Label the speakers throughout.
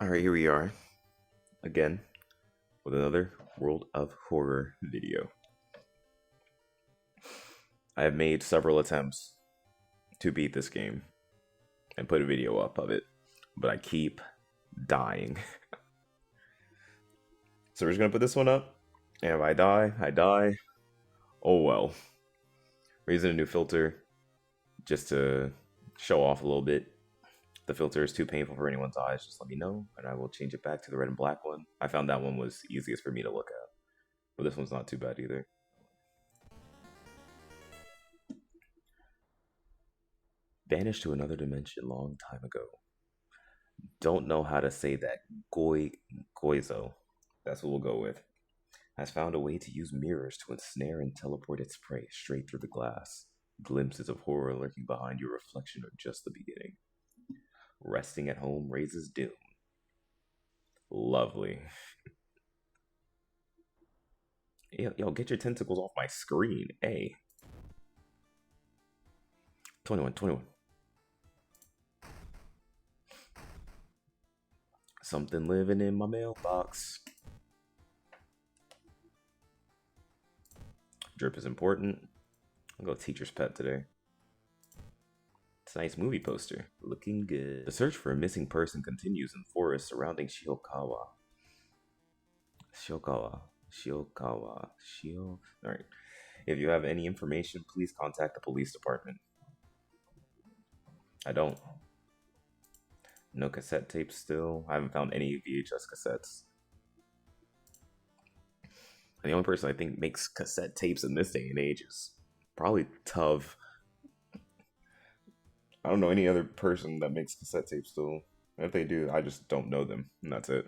Speaker 1: Alright, here we are again with another World of Horror video. I have made several attempts to beat this game and put a video up of it, but I keep dying. So we're just gonna put this one up, and if I die, I die. Oh well. We're using a new filter just to show off a little bit. If the filter is too painful for anyone's eyes, just let me know, and I will change it back to the red and black one. I found that one was easiest for me to look at, but this one's not too bad either. Vanished to another dimension long time ago. Don't know how to say that. Goizo. That's what we'll go with. Has found a way to use mirrors to ensnare and teleport its prey straight through the glass. Glimpses of horror lurking behind your reflection are just the beginning. Resting at home raises doom. Lovely. Yo, get your tentacles off my screen. Hey. 21. Something living in my mailbox. Drip is important. I'll go teacher's pet today. It's a nice movie poster. Looking good. The search for a missing person continues in forests surrounding Shiokawa. Alright. If you have any information, please contact the police department. I don't. No cassette tapes still. I haven't found any VHS cassettes. And the only person I think makes cassette tapes in this day and age is probably Tuv. I don't know any other person that makes cassette tapes still. And if they do, I just don't know them. And that's it.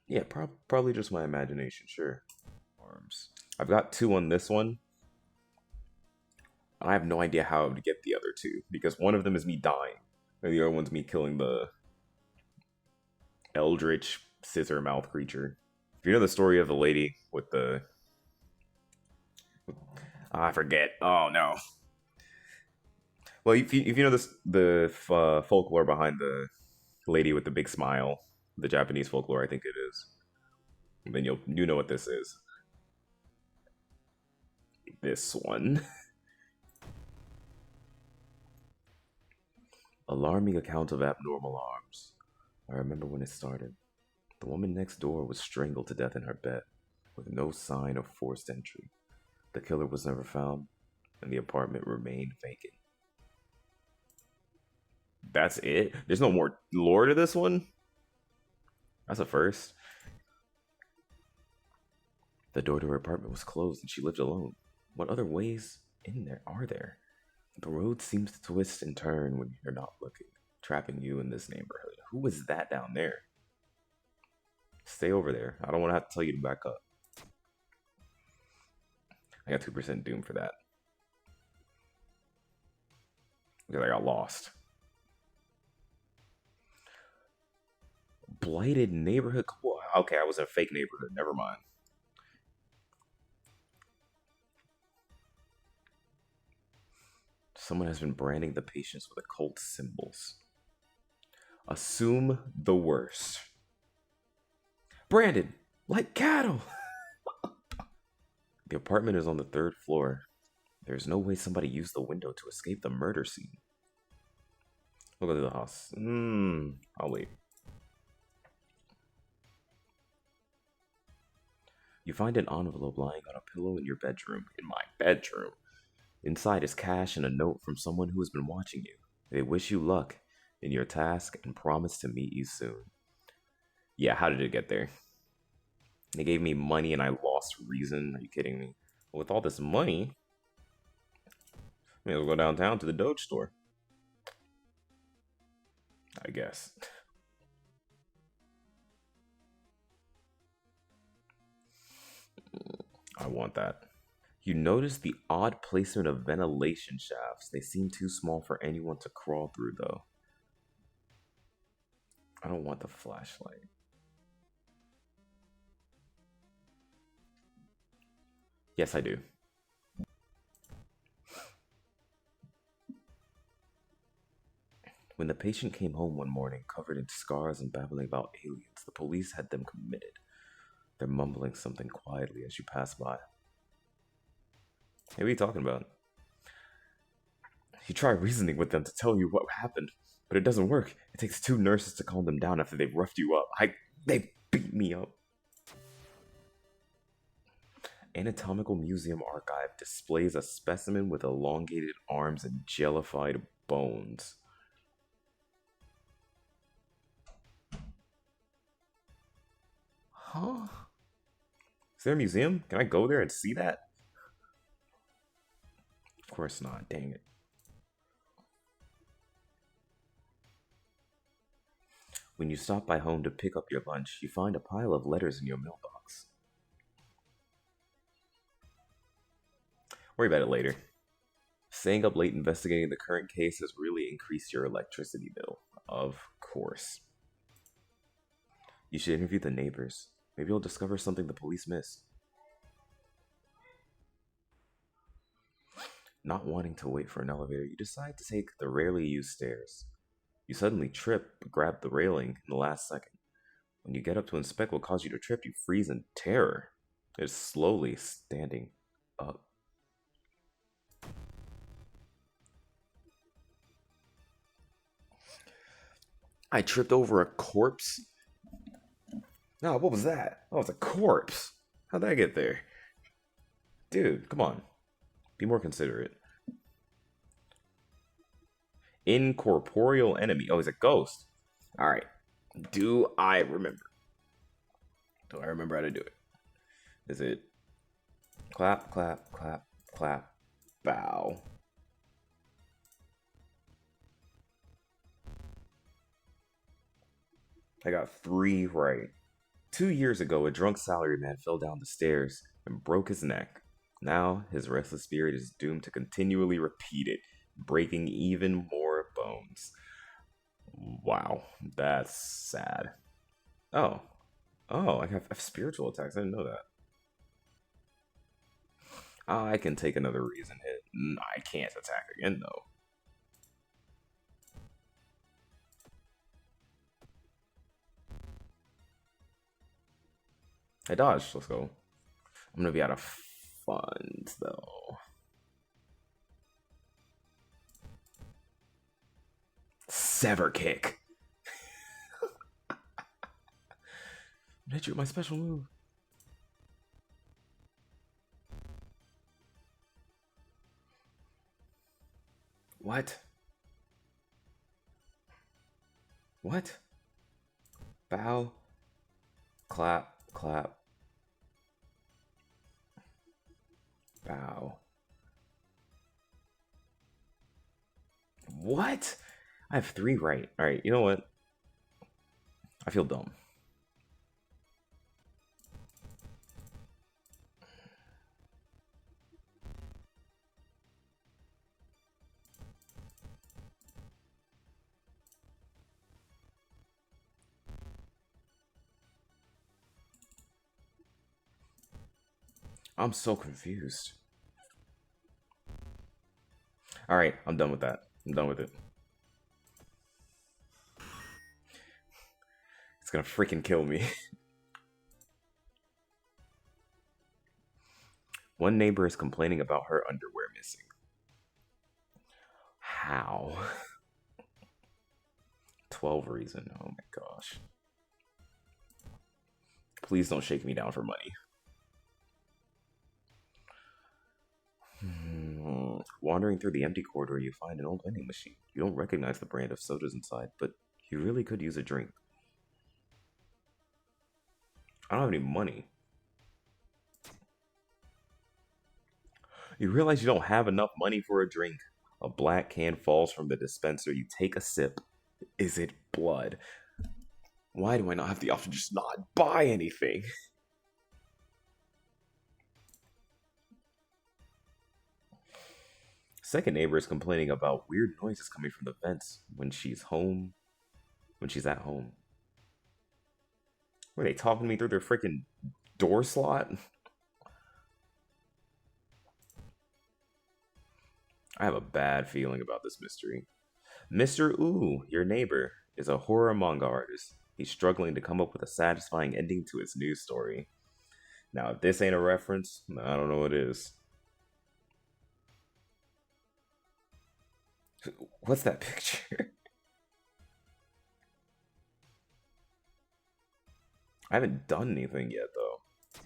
Speaker 1: Yeah, probably just my imagination, sure. Arms. I've got 2 on this one. I have no idea how I would get the other 2, because one of them is me dying, and the other one's me killing the eldritch scissor mouth creature. If you know the story of the lady with the... I forget. Oh, no. Well, if you know the folklore behind the lady with the big smile, the Japanese folklore, I think it is, then you know what this is. This one. Alarming account of abnormal arms. I remember when it started. The woman next door was strangled to death in her bed, with no sign of forced entry. The killer was never found, and the apartment remained vacant. That's it? There's no more lore to this one? That's a first. The door to her apartment was closed, and she lived alone. What other ways in there are there? The road seems to twist and turn when you're not looking, trapping you in this neighborhood. Who is that down there? Stay over there. I don't want to have to tell you to back up. I got 2% doom for that. Because I got lost. Blighted neighborhood? Okay, I was in a fake neighborhood. Never mind. Someone has been branding the patients with occult symbols. Assume the worst. Branded like cattle. The apartment is on the 3rd floor. There's no way somebody used the window to escape the murder scene. We'll go to the house. I'll wait. You find an envelope lying on a pillow in your bedroom. In my bedroom. Inside is cash and a note from someone who has been watching you. They wish you luck in your task and promise to meet you soon. Yeah, how did it get there? They gave me money and I lost reason. Are you kidding me? With all this money, may as well go downtown to the Doge store. I guess. I want that. You notice the odd placement of ventilation shafts. They seem too small for anyone to crawl through, though. I don't want the flashlight. Yes, I do. When the patient came home one morning covered in scars and babbling about aliens, the police had them committed. They're mumbling something quietly as you pass by. Hey, what are you talking about? You try reasoning with them to tell you what happened, but it doesn't work. It takes 2 nurses to calm them down after they've roughed you up. They beat me up. Anatomical Museum Archive displays a specimen with elongated arms and jellified bones. Huh? Is there a museum? Can I go there and see that? Of course not, dang it. When you stop by home to pick up your lunch, you find a pile of letters in your mailbox. Worry about it later. Staying up late investigating the current case has really increased your electricity bill. Of course. You should interview the neighbors. Maybe you'll discover something the police missed. Not wanting to wait for an elevator, you decide to take the rarely used stairs. You suddenly trip, but grab the railing in the last second. When you get up to inspect what caused you to trip, you freeze in terror. It's slowly standing up. I tripped over a corpse? No, what was that? Oh, it's a corpse. How'd that get there? Dude, come on. Be more considerate. Incorporeal enemy. Oh, he's a ghost. Alright. Do I remember? Do I remember how to do it? Is it clap, clap, clap, clap, bow? I got 3 right. 2 years ago, a drunk salaryman fell down the stairs and broke his neck. Now, his restless spirit is doomed to continually repeat it, breaking even more bones. Wow, that's sad. Oh, I have spiritual attacks. I didn't know that. I can take another reason hit. I can't attack again, though. I dodged. Let's go. I'm gonna be out of funds, though. Sever kick. Hit you with my special move. What? What? Bow. Clap. Clap. Bow. What? I have 3 right. Alright, you know what? I feel dumb. I'm so confused. Alright, I'm done with that. I'm done with it. It's gonna freaking kill me. One neighbor is complaining about her underwear missing. How? 12 reason. Oh my gosh. Please don't shake me down for money. Wandering through the empty corridor, you find an old vending machine. You don't recognize the brand of sodas inside, but you really could use a drink. I don't have any money. You realize you don't have enough money for a drink. A black can falls from the dispenser. You take a sip. Is it blood? Why do I not have the option to just not buy anything? Second neighbor is complaining about weird noises coming from the vents when she's home. When she's at home. Were they talking to me through their freaking door slot? I have a bad feeling about this mystery. Mr. Ooh, your neighbor, is a horror manga artist. He's struggling to come up with a satisfying ending to his news story. Now, if this ain't a reference, I don't know what is. What's that picture? I haven't done anything yet, though.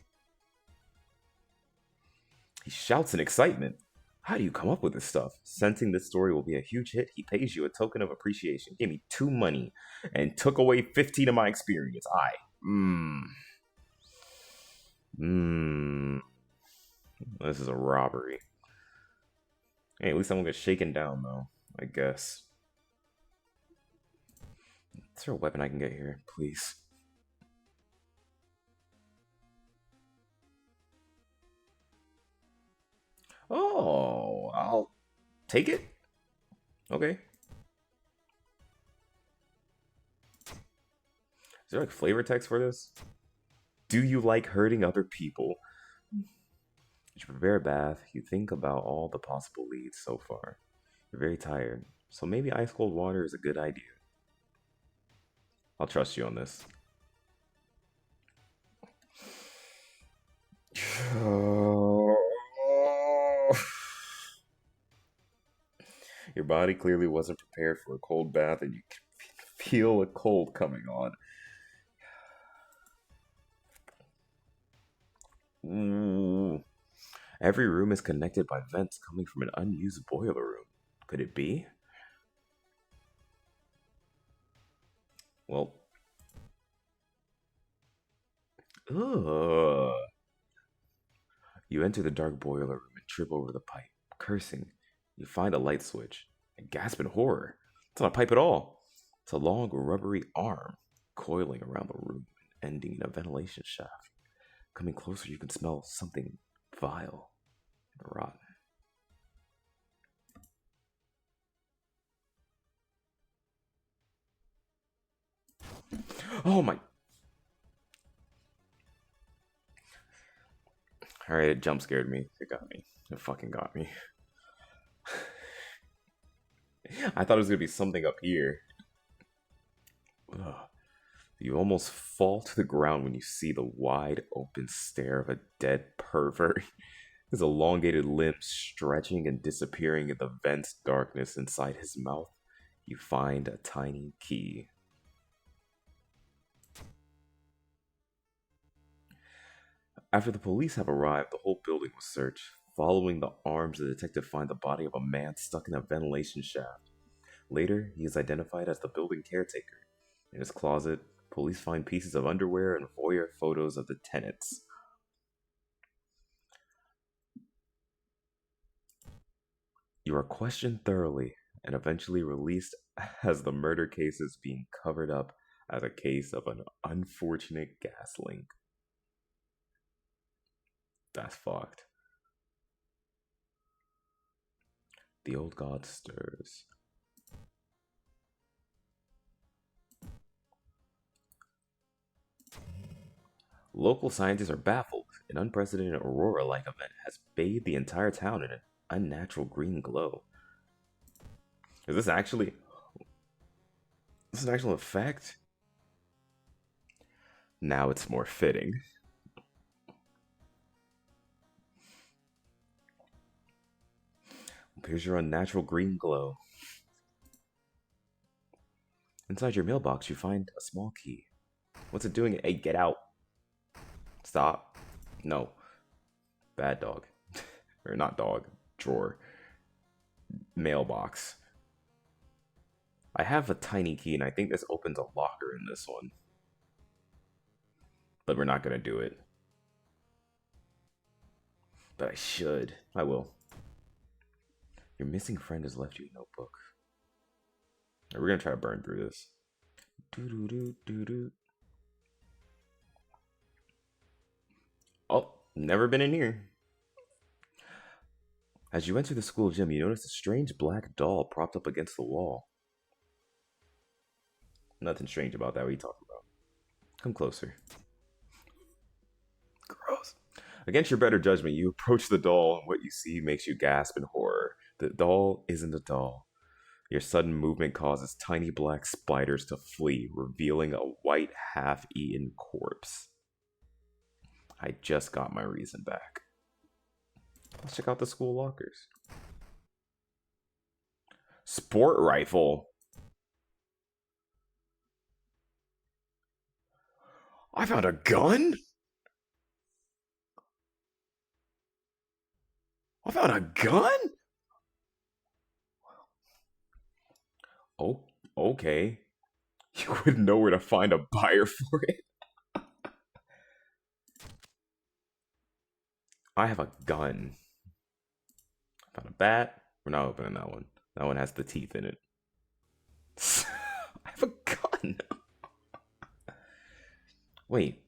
Speaker 1: He shouts in excitement. How do you come up with this stuff? Sensing this story will be a huge hit, he pays you a token of appreciation. Gave me 2 money and took away 15 of my experience. Mmm. This is a robbery. Hey, at least I won't get shaken down, though, I guess. Is there a weapon I can get here, please? Oh, I'll take it. Okay. Is there like flavor text for this? Do you like hurting other people? As you prepare a bath, you think about all the possible leads so far. You're very tired, so maybe ice cold water is a good idea. I'll trust you on this. Your body clearly wasn't prepared for a cold bath, and you can feel a cold coming on. Ooh. Every room is connected by vents coming from an unused boiler room. Could it be? Well, ugh. You enter the dark boiler room and trip over the pipe. Cursing, you find a light switch and gasp in horror. It's not a pipe at all. It's a long, rubbery arm coiling around the room and ending in a ventilation shaft. Coming closer, you can smell something vile and rotten. Oh my. Alright, it jump scared me. It got me. It fucking got me. I thought it was gonna be something up here. Ugh. You almost fall to the ground when you see the wide open stare of a dead pervert. His elongated limbs stretching and disappearing in the vent's darkness inside his mouth. You find a tiny key. After the police have arrived, the whole building was searched. Following the arms, the detective finds the body of a man stuck in a ventilation shaft. Later, he is identified as the building caretaker. In his closet, police find pieces of underwear and voyeur photos of the tenants. You are questioned thoroughly and eventually released as the murder case is being covered up as a case of an unfortunate gas link. That's fucked. The old god stirs. Local scientists are baffled. An unprecedented aurora like event has bathed the entire town in an unnatural green glow. Is this actually. This is an actual effect? Now it's more fitting. Here's your unnatural green glow. Inside your mailbox, you find a small key. What's it doing? Hey, get out. Stop. No. Bad dog. Or not dog. Drawer. Mailbox. I have a tiny key, and I think this opens a locker in this one. But we're not going to do it. But I should. I will. Your missing friend has left you a notebook. We're going to try to burn through this. Doo-doo-doo-doo-doo. Oh, never been in here. As you enter the school gym, you notice a strange black doll propped up against the wall. Nothing strange about that. What are you talking about? Come closer. Gross. Against your better judgment, you approach the doll, and what you see makes you gasp in horror. The doll isn't a doll. Your sudden movement causes tiny black spiders to flee, revealing a white, half eaten corpse. I just got my reason back. Let's check out the school lockers. Sport rifle. I found a gun? I found a gun? Oh, okay. You wouldn't know where to find a buyer for it. I have a gun. I found a bat. We're not opening that one. That one has the teeth in it. I have a gun. Wait,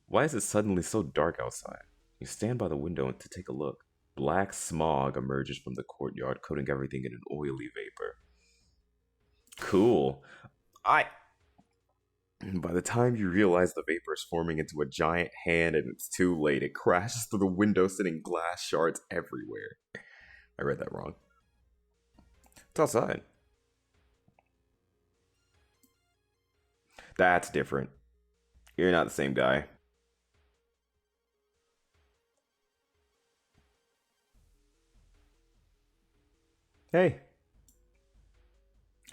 Speaker 1: why is it suddenly so dark outside? You stand by the window to take a look. Black smog emerges from the courtyard, coating everything in an oily vapor. Cool. I. By the time you realize the vapor is forming into a giant hand and it's too late, it crashes through the window, sending glass shards everywhere. I read that wrong. It's outside. That's different. You're not the same guy. Hey.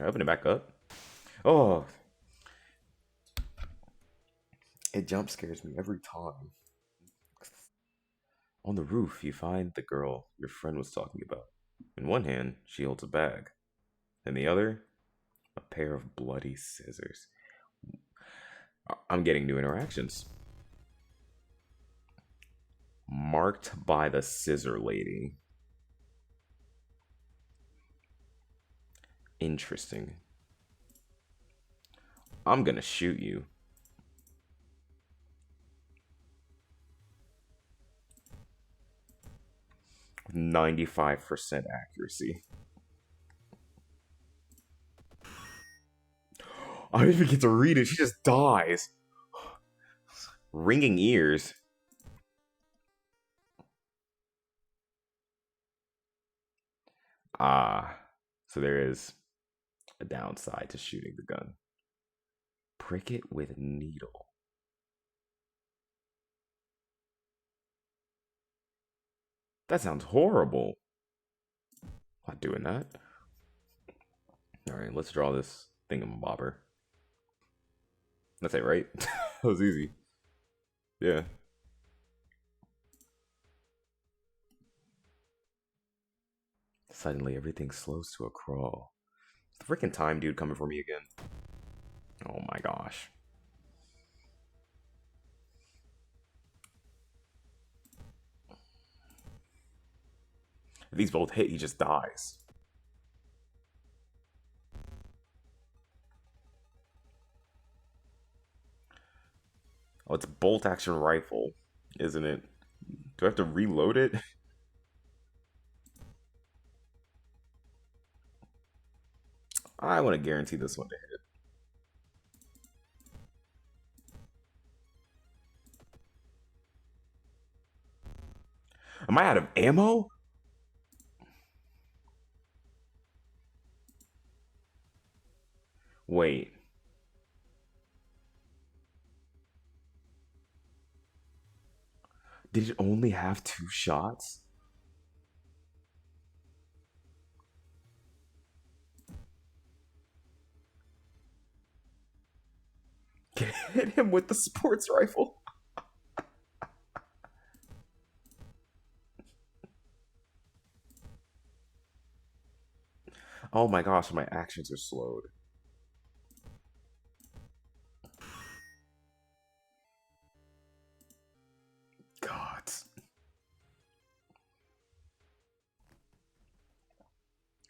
Speaker 1: I open it back up. Oh. It jump scares me every time. On the roof, you find the girl your friend was talking about. In one hand, she holds a bag. In the other, a pair of bloody scissors. I'm getting new interactions. Marked by the scissor lady. Interesting. I'm gonna shoot you. With 95% accuracy. I don't even get to read it. She just dies. Ringing ears. Ah, so there is a downside to shooting the gun. Prick it with needle. That sounds horrible. Not doing that. Alright, let's draw this thingamabobber. That's it, right? That was easy. Yeah. Suddenly, everything slows to a crawl. The freaking time dude coming for me again. Oh my gosh. If these both hit, he just dies. Oh, it's bolt action rifle, isn't it? Do I have to reload it? I want to guarantee this one to hit. Am I out of ammo? Wait. Did it only have 2 shots? Hit him with the sports rifle. Oh my gosh, my actions are slowed. God.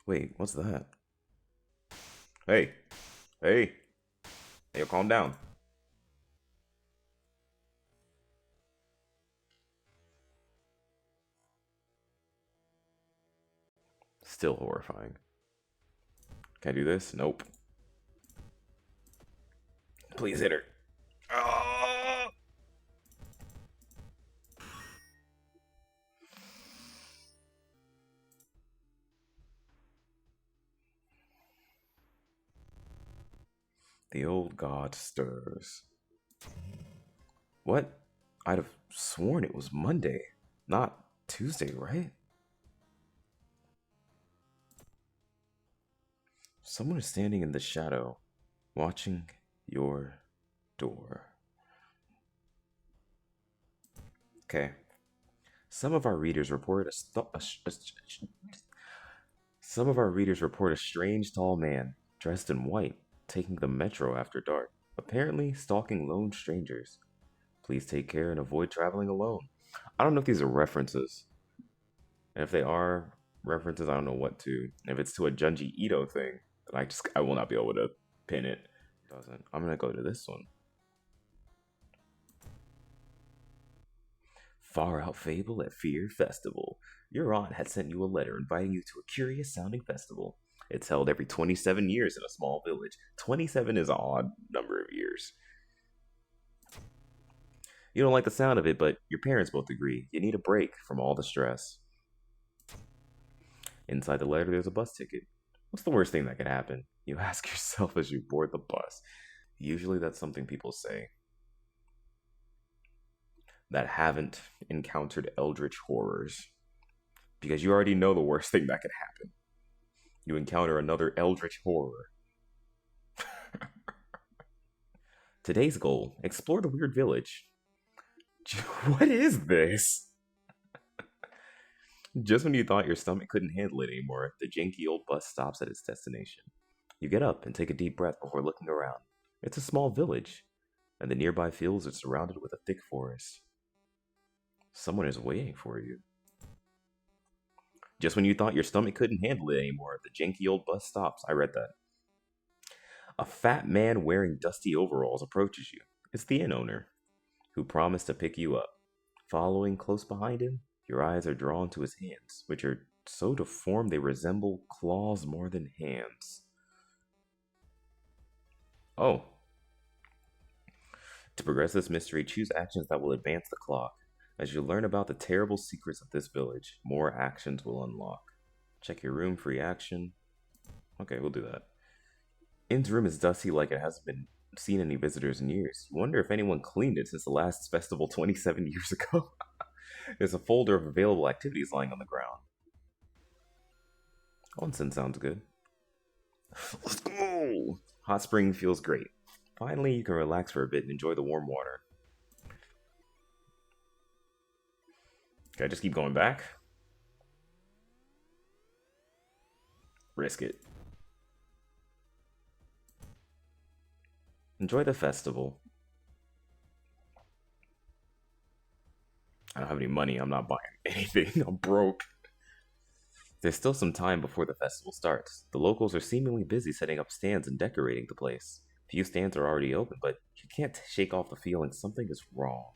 Speaker 1: Wait, what's that? Hey. Hey. Hey, calm down. Still horrifying. Can I do this? Nope. Please hit her. Oh! The old god stirs. What? I'd have sworn it was Monday, not Tuesday, right? Someone is standing in the shadow, watching your door. Okay. Some of our readers report some of our readers report a strange tall man dressed in white taking the metro after dark, apparently stalking lone strangers. Please take care and avoid traveling alone. I don't know if these are references. And if they are references, I don't know what to. If it's to a Junji Ito thing, then I will not be able to pin it. Doesn't. I'm gonna go to this one. Far Out Fable at Fear Festival. Your aunt had sent you a letter inviting you to a curious sounding festival. It's held every 27 years in a small village. 27 is an odd number of years. You don't like the sound of it, but your parents both agree. You need a break from all the stress. Inside the letter, there's a bus ticket. What's the worst thing that could happen? You ask yourself as you board the bus. Usually, that's something people say that haven't encountered eldritch horrors. Because you already know the worst thing that could happen. You encounter another eldritch horror. Today's goal: explore the weird village. What is this? Just when you thought your stomach couldn't handle it anymore, the janky old bus stops at its destination. You get up and take a deep breath before looking around. It's a small village, and the nearby fields are surrounded with a thick forest. Someone is waiting for you. Just when you thought your stomach couldn't handle it anymore, the janky old bus stops. I read that. A fat man wearing dusty overalls approaches you. It's the inn owner, who promised to pick you up. Following close behind him, your eyes are drawn to his hands, which are so deformed they resemble claws more than hands. Oh. To progress this mystery, choose actions that will advance the clock. As you learn about the terrible secrets of this village, more actions will unlock. Check your room, free action. Okay, we'll do that. Inn's room is dusty like it hasn't been seen any visitors in years. You wonder if anyone cleaned it since the last festival 27 years ago. There's a folder of available activities lying on the ground. Onsen sounds good. Let's go! Hot spring feels great. Finally, you can relax for a bit and enjoy the warm water. Can I just keep going back? Risk it. Enjoy the festival. I don't have any money. I'm not buying anything. I'm broke. There's still some time before the festival starts. The locals are seemingly busy setting up stands and decorating the place. Few stands are already open, but you can't shake off the feeling something is wrong.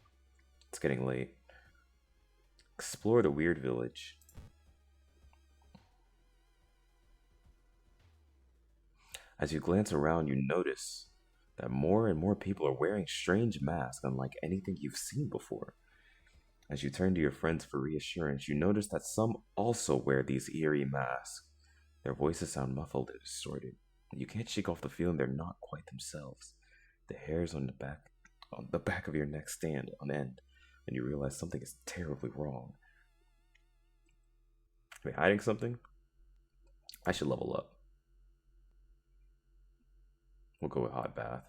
Speaker 1: It's getting late. Explore the weird village. As you glance around, you notice that more and more people are wearing strange masks unlike anything you've seen before. As you turn to your friends for reassurance, you notice that some also wear these eerie masks. Their voices sound muffled and distorted. You can't shake off the feeling they're not quite themselves. The hairs on the back of your neck stand on end, and you realize something is terribly wrong. Are they hiding something? I should level up. We'll go with hot bath.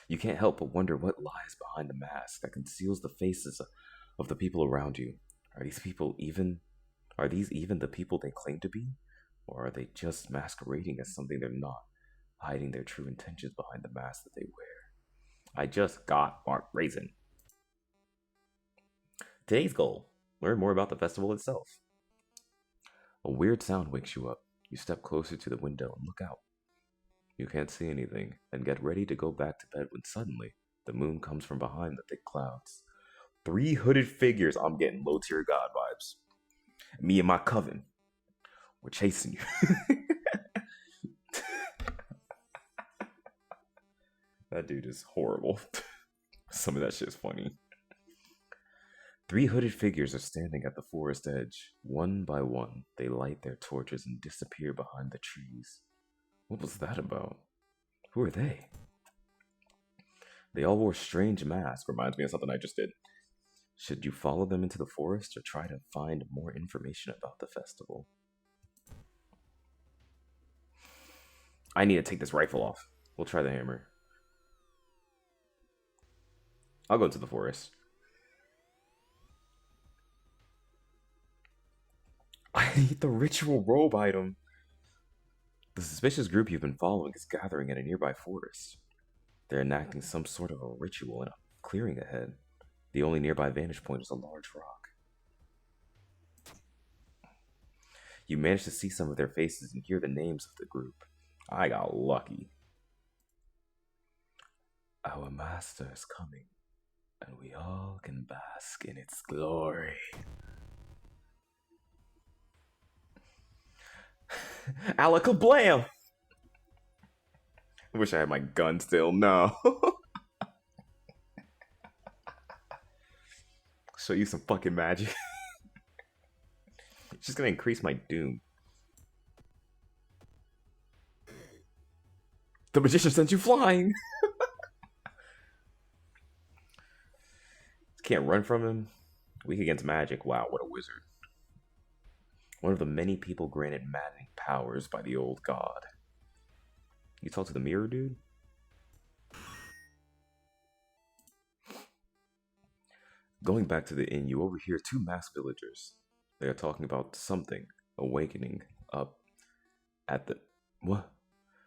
Speaker 1: You can't help but wonder what lies behind the mask that conceals the faces of the people around you. Are these even the people they claim to be? Or are they just masquerading as something they're not, hiding their true intentions behind the mask that they wear? I just got Mark Raisin. Today's goal: learn more about the festival itself. A weird sound wakes you up. You step closer to the window and look out. You can't see anything, and get ready to go back to bed when suddenly the moon comes from behind the thick clouds. 3 hooded figures. I'm getting low tier god vibes. Me and my coven, we're chasing you. That dude is horrible. Some of that shit is funny. 3 hooded figures are standing at the forest edge. One by one, they light their torches and disappear behind the trees. What was that about? Who are they? They all wore strange masks. Reminds me of something I just did. Should you follow them into the forest or try to find more information about the festival? I need to take this rifle off. We'll try the hammer. I'll go into the forest. I need the ritual robe item. The suspicious group you've been following is gathering in a nearby forest. They're enacting some sort of a ritual in a clearing ahead. The only nearby vantage point is a large rock. You manage to see some of their faces and hear the names of the group. I got lucky. Our master is coming, and we all can bask in its glory. Alakablam! I wish I had my gun still. No. Show you some fucking magic. It's just gonna increase my doom. The magician sent you flying! Can't run from him. Weak against magic. Wow, what a wizard. One of the many people granted maddening powers by the old god. You talk to the mirror, dude? Going back to the inn, you overhear 2 masked villagers. They are talking about something awakening up at the... What?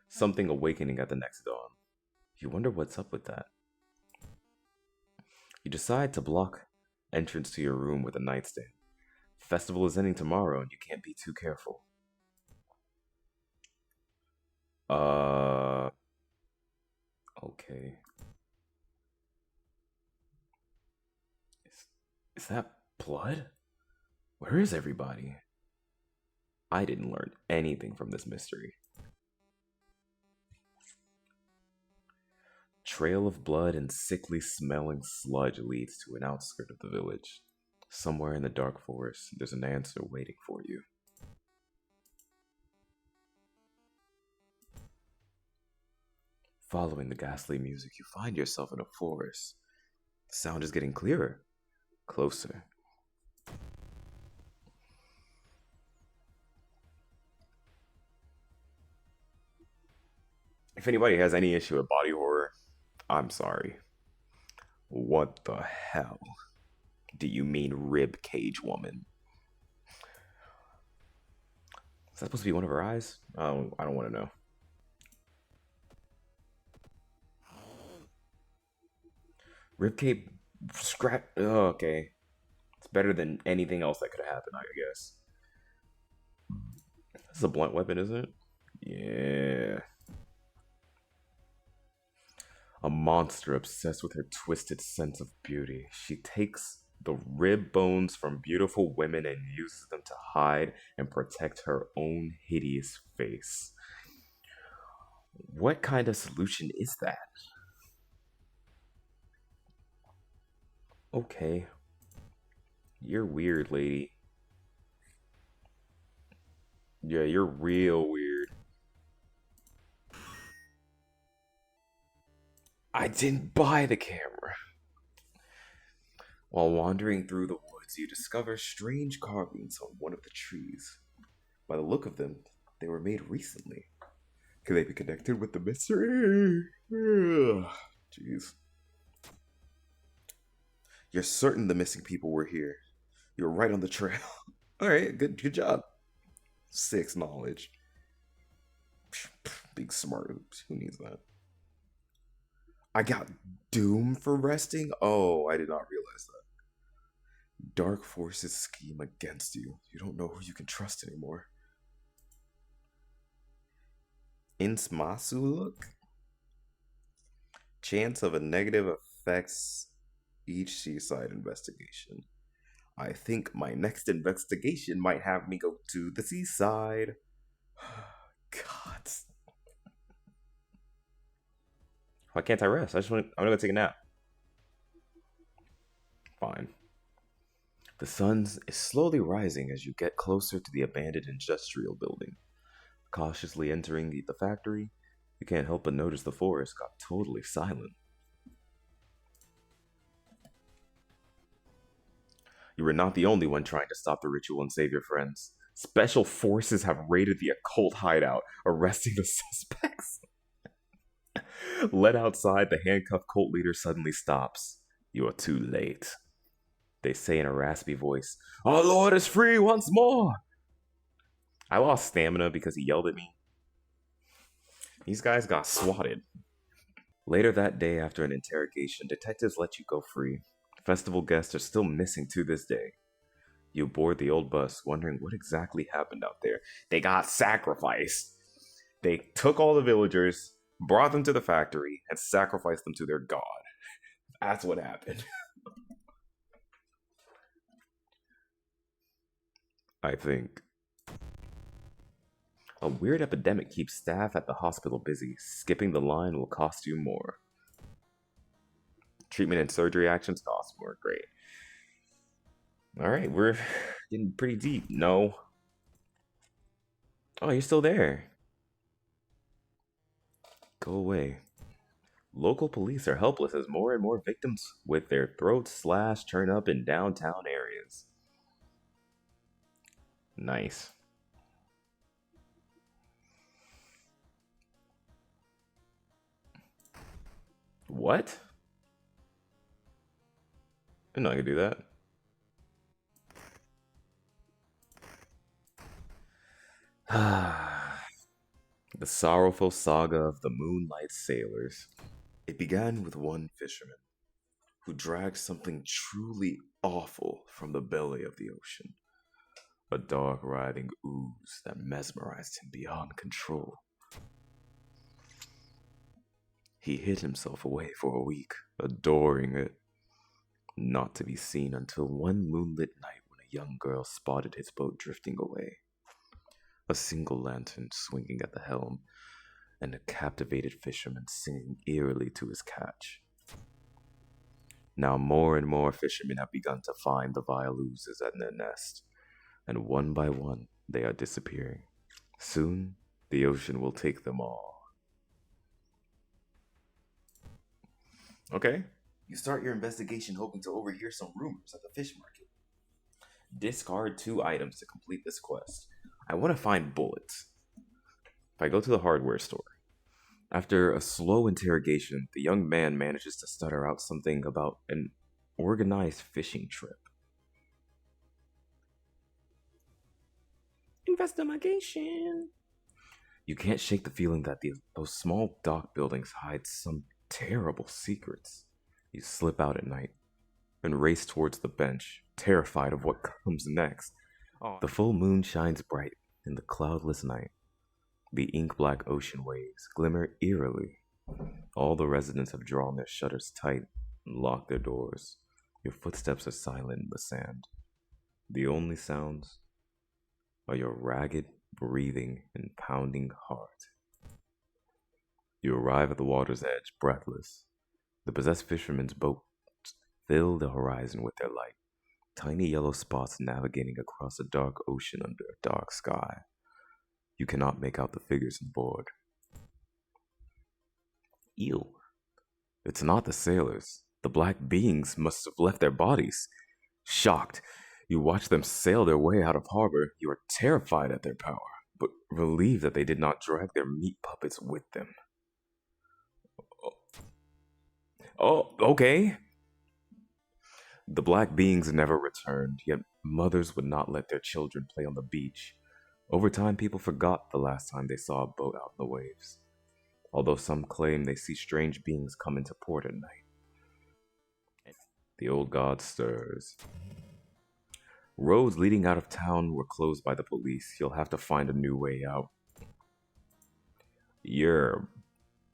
Speaker 1: Something awakening at the next dawn. You wonder what's up with that. You decide to block entrance to your room with a nightstand. Festival is ending tomorrow and you can't be too careful. Okay. Is that blood? Where is everybody? I didn't learn anything from this mystery. Trail of blood and sickly smelling sludge leads to an outskirt of the village. Somewhere in the dark forest, there's an answer waiting for you. Following the ghastly music, you find yourself in a forest. The sound is getting clearer, closer. If anybody has any issue with body horror, I'm sorry. What the hell do you mean rib cage woman? Is that supposed to be one of her eyes? Oh, I don't want to know. Ribcage scrap. Oh, okay. It's better than anything else that could have happened, I guess. This is a blunt weapon, isn't it? Yeah. A monster obsessed with her twisted sense of beauty. She takes the rib bones from beautiful women and uses them to hide and protect her own hideous face. What kind of solution is that? Okay. You're weird, lady. Yeah, you're real weird. I didn't buy the camera. While wandering through the woods, you discover strange carvings on one of the trees. By the look of them, they were made recently. Could they be connected with the mystery? Jeez. You're certain the missing people were here. You're right on the trail. All right, good job. 6 knowledge. Big smart oops. Who needs that? I got doom for resting? Oh, I did not realize that. Dark forces scheme against you. You don't know who you can trust anymore. Insmasu look? Chance of a negative affects each seaside investigation. I think my next investigation might have me go to the seaside. God. Why can't I rest? I'm gonna go take a nap. Fine. The sun is slowly rising as you get closer to the abandoned industrial building. Cautiously entering the factory, you can't help but notice the forest got totally silent. You were not the only one trying to stop the ritual and save your friends. Special forces have raided the occult hideout, arresting the suspects. Led outside, the handcuffed cult leader suddenly stops. You are too late. They say in a raspy voice, "Our Lord is free once more!" I lost stamina because he yelled at me. These guys got swatted. Later that day, after an interrogation, detectives let you go free. Festival guests are still missing to this day. You board the old bus, wondering what exactly happened out there. They got sacrificed. They took all the villagers, brought them to the factory, and sacrificed them to their god. That's what happened. I think. A weird epidemic keeps staff at the hospital busy. Skipping the line will cost you more. Treatment and surgery actions cost more. Great. Alright, we're getting pretty deep. No. Oh, you're still there. Go away. Local police are helpless as more and more victims with their throats slashed turn up in downtown areas. Nice. What? I'm not gonna do that. The sorrowful saga of the Moonlight Sailors. It began with one fisherman who dragged something truly awful from the belly of the ocean. A dark, writhing ooze that mesmerized him beyond control. He hid himself away for a week, adoring it, not to be seen until one moonlit night when a young girl spotted his boat drifting away. A single lantern swinging at the helm, and a captivated fisherman singing eerily to his catch. Now more and more fishermen have begun to find the vile oozes at their nest, and one by one they are disappearing. Soon, the ocean will take them all. Okay. You start your investigation hoping to overhear some rumors at the fish market. Discard 2 items to complete this quest. I want to find bullets. If I go to the hardware store, after a slow interrogation, the young man manages to stutter out something about an organized fishing trip. Investigation. You can't shake the feeling that those small dock buildings hide some terrible secrets. You slip out at night and race towards the bench, terrified of what comes next. The full moon shines bright in the cloudless night. The ink-black ocean waves glimmer eerily. All the residents have drawn their shutters tight and locked their doors. Your footsteps are silent in the sand. The only sounds are your ragged breathing and pounding heart. You arrive at the water's edge, breathless. The possessed fisherman's boats fill the horizon with their light, tiny yellow spots navigating across a dark ocean under a dark sky. You cannot make out the figures on board. Ew. It's not the sailors. The black beings must have left their bodies. Shocked, you watch them sail their way out of harbor. You are terrified at their power, but relieved that they did not drag their meat puppets with them. Oh, okay. The black beings never returned, yet mothers would not let their children play on the beach. Over time, people forgot the last time they saw a boat out in the waves, although some claim they see strange beings come into port at night. The old god stirs. Roads leading out of town were closed by the police. You'll have to find a new way out. You're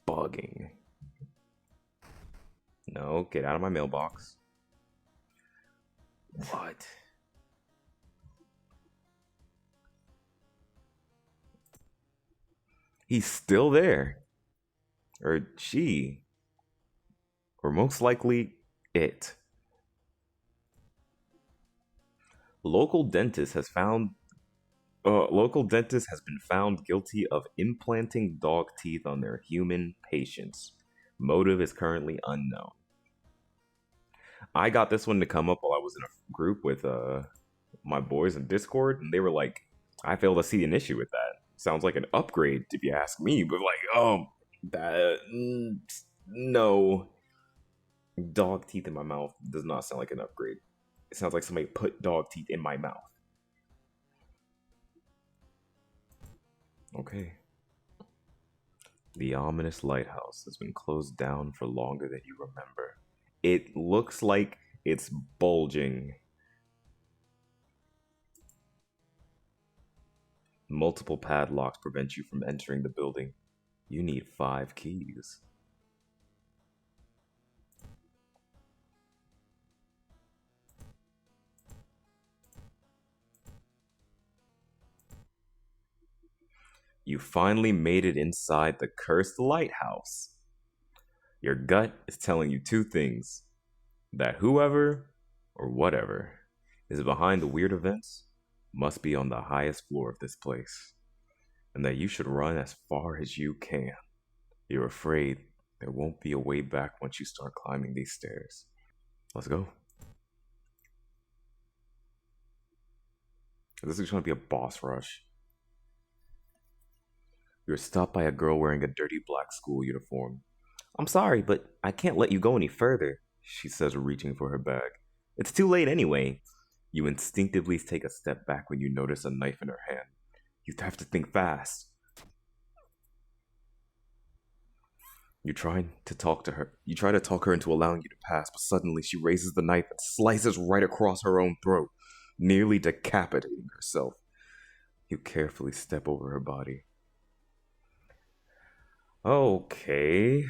Speaker 1: bugging. No, get out of my mailbox. What? He's still there. Or she. Or most likely, it. Local dentist has found local dentist has been found guilty of implanting dog teeth on their human patients. Motive is currently unknown. I got this one to come up while I was in a group with my boys in Discord, and they were like, "I fail to see an issue with that. Sounds like an upgrade, if you ask me." But like, that no, dog teeth in my mouth does not sound like an upgrade. It sounds like somebody put dog teeth in my mouth. Okay. The ominous lighthouse has been closed down for longer than you remember. It looks like it's bulging. Multiple padlocks prevent you from entering the building. You need 5 keys. You finally made it inside the cursed lighthouse. Your gut is telling you 2 things: that whoever or whatever is behind the weird events must be on the highest floor of this place, and that you should run as far as you can. You're afraid there won't be a way back once you start climbing these stairs. Let's go. This is going to be a boss rush. You're stopped by a girl wearing a dirty black school uniform. "I'm sorry, but I can't let you go any further," she says, reaching for her bag. "It's too late anyway." You instinctively take a step back when you notice a knife in her hand. You have to think fast. You try to talk her into allowing you to pass, but suddenly she raises the knife and slices right across her own throat, nearly decapitating herself. You carefully step over her body. Okay.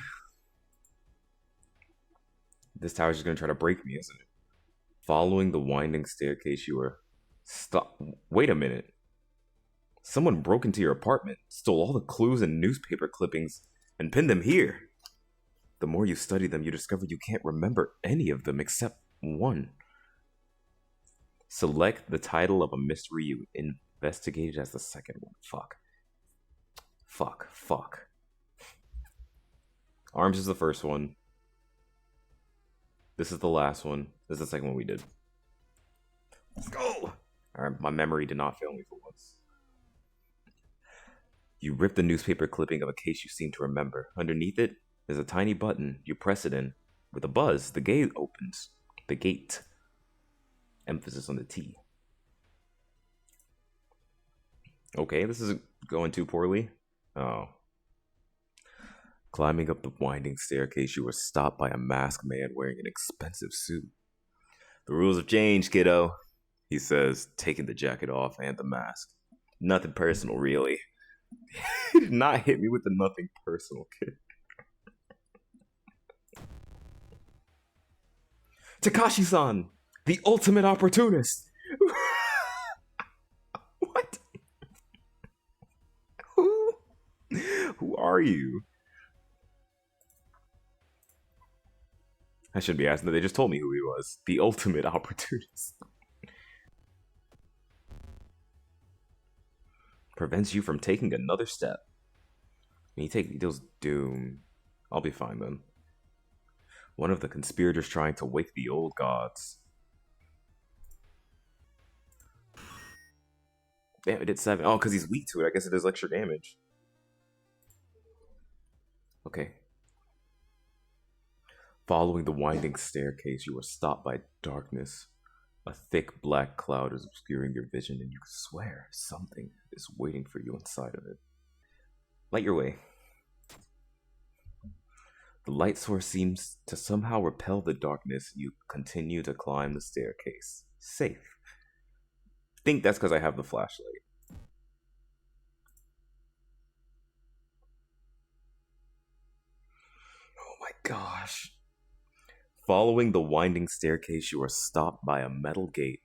Speaker 1: This tower's just gonna try to break me, isn't it? Following the winding staircase, you were... Stop. Wait a minute. Someone broke into your apartment, stole all the clues and newspaper clippings, and pinned them here. The more you study them, you discover you can't remember any of them except one. Select the title of a mystery you investigated as the second one. Fuck. Arms is the first one. This is the last one. This is the second one we did. Let's go! Alright, my memory did not fail me for once. You rip the newspaper clipping of a case you seem to remember. Underneath it is a tiny button. You press it in. With a buzz, the gate opens. The gate. Emphasis on the T. Okay, this isn't going too poorly. Oh. Climbing up the winding staircase, you were stopped by a masked man wearing an expensive suit. "The rules have changed, kiddo," he says, taking the jacket off and the mask. "Nothing personal, really." He did not hit me with the nothing personal, kid. "Takashi-san, the ultimate opportunist." What? Who are you? I shouldn't be asking that. They just told me who he was. The ultimate opportunist. Prevents you from taking another step. When he deals doom, I'll be fine then. One of the conspirators trying to wake the old gods. Damn, it did 7. Oh, because he's weak to it. I guess it does extra damage. Okay. Following the winding staircase, you are stopped by darkness. A thick black cloud is obscuring your vision, and you swear something is waiting for you inside of it. Light your way. The light source seems to somehow repel the darkness. You continue to climb the staircase. Safe. Think that's because I have the flashlight. Oh my gosh. Following the winding staircase, you are stopped by a metal gate.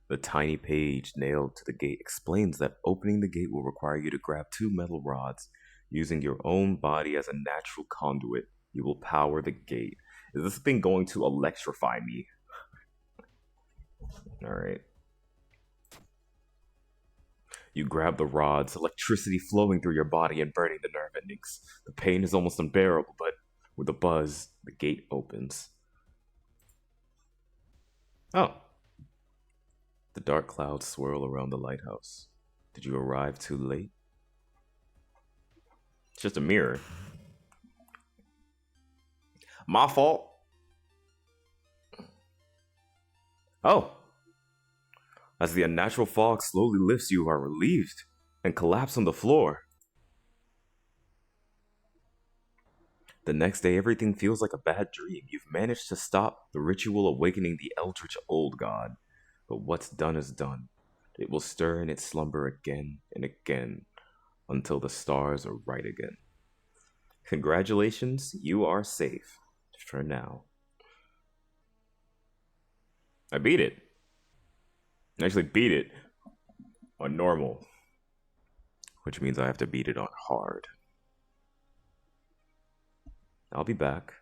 Speaker 1: The tiny page nailed to the gate explains that opening the gate will require you to grab 2 metal rods. Using your own body as a natural conduit, you will power the gate. Is this thing going to electrify me? Alright. You grab the rods, electricity flowing through your body and burning the nerve endings. The pain is almost unbearable, but with a buzz, the gate opens. Oh. The dark clouds swirl around the lighthouse. Did you arrive too late? It's just a mirror. My fault. Oh. As the unnatural fog slowly lifts, you are relieved and collapse on the floor. The next day, everything feels like a bad dream. You've managed to stop the ritual awakening the eldritch old god. But what's done is done. It will stir in its slumber again and again until the stars are right again. Congratulations, you are safe. For now. I beat it. I actually beat it on normal. Which means I have to beat it on hard. I'll be back.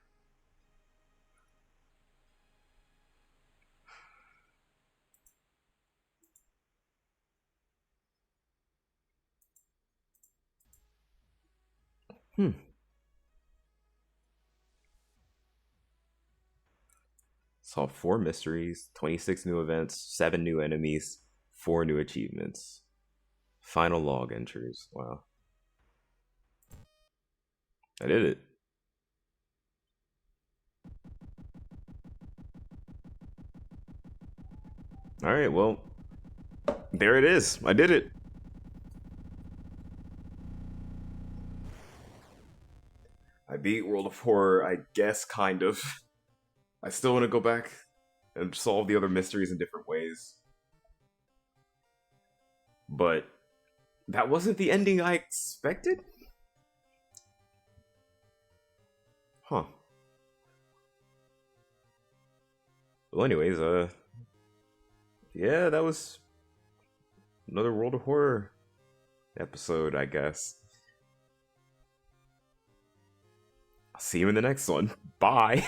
Speaker 1: Solved 4 mysteries, 26 new events, 7 new enemies, 4 new achievements. Final log entries. Wow. I did it. Alright, well, there it is. I did it. I beat World of Horror, I guess, kind of. I still want to go back and solve the other mysteries in different ways. But that wasn't the ending I expected? Huh. Well, anyways, yeah, that was another World of Horror episode, I guess. I'll see you in the next one. Bye.